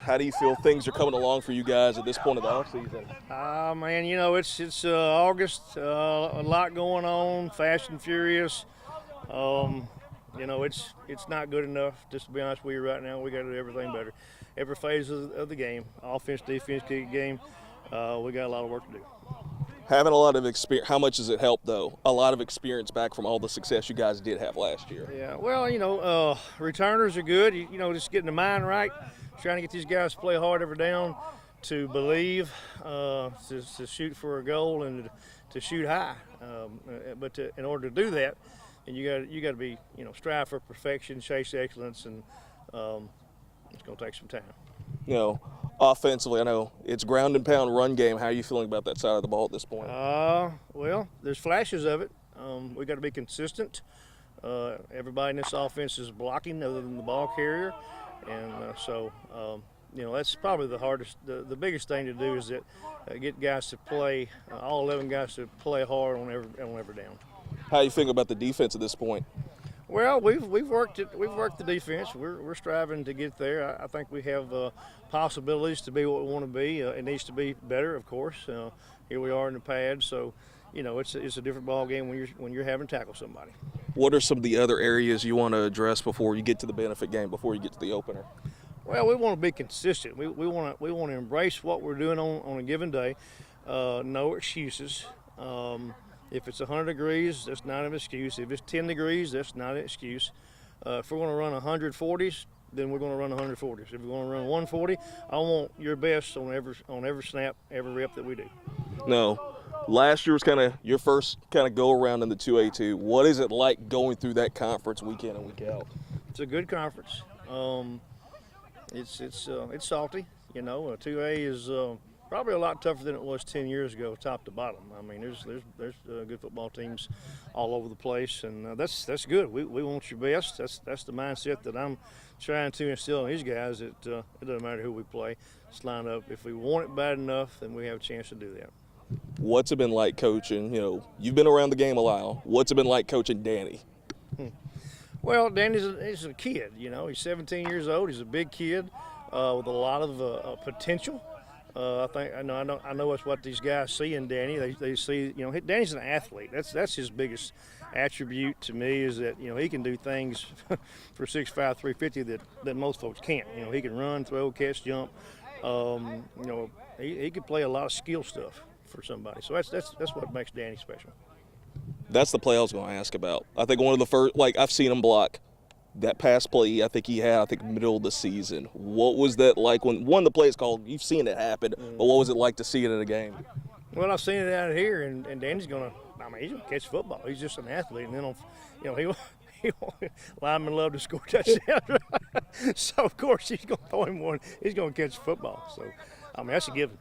How do you feel things are coming along for you guys at this point of the offseason? Man, it's August, a lot going on, fast and furious. It's not good enough. Just to be honest with you, right now, we got to do everything better. Every phase of the game, offense, defense, kick game, we got a lot of work to do. Having a lot of experience, how much does it help, though? A lot of experience back from all the success you guys did have last year. Yeah, well, returners are good. Just getting the mind right, trying to get these guys to play hard every down, to believe, to shoot for a goal, and to shoot high. But in order to do that, and you got to be, strive for perfection, chase excellence, and it's going to take some time. Offensively, I know it's ground and pound run game. How are you feeling about that side of the ball at this point? Well, there's flashes of it. We got to be consistent. Everybody in this offense is blocking other than the ball carrier, and so that's probably the hardest. The biggest thing to do is that get guys to play, all 11 guys to play hard on every down. How you think about the defense at this point? Well, we've worked it. We've worked the defense. We're striving to get there. I think we have possibilities to be what we want to be. It needs to be better, of course. Here we are in the pad, so it's a different ball game when you're having to tackle somebody. What are some of the other areas you want to address before you get to the benefit game, before you get to the opener? Well, we want to be consistent. We want to embrace what we're doing on a given day. No excuses. If it's 100 degrees, that's not an excuse. If it's 10 degrees, that's not an excuse. If we're going to run 140s, then we're going to run 140s. If we're going to run 140, I want your best on every snap, every rep that we do. No. Last year was kind of your first kind of go around in the 2A2. What is it like going through that conference week in and week out? It's a good conference. It's salty. 2A is probably a lot tougher than it was 10 years ago, top to bottom. I mean, there's good football teams all over the place, and that's good. We want your best. That's the mindset that I'm trying to instill in these guys. It doesn't matter who we play. Let's line up. If we want it bad enough, then we have a chance to do that. What's it been like coaching? You've been around the game a while. What's it been like coaching Danny? Well, Danny's a kid. He's 17 years old. He's a big kid with a lot of potential. I know it's what these guys see in Danny. They see, Danny's an athlete. That's his biggest attribute to me, is that he can do things for 6'5", 350 that most folks can't. He can run, throw, catch, jump. He can play a lot of skill stuff for somebody. So that's what makes Danny special. That's the play I was going to ask about. I think one of the first, I've seen him block that pass play. I think he had, middle of the season. What was that like when one of the plays called? You've seen it happen, but what was it like to see it in a game? Well, I've seen it out here, and Danny's he's going to catch football. He's just an athlete, and then linemen love to score touchdowns. So of course he's going to throw him one. He's going to catch football. So that's a given.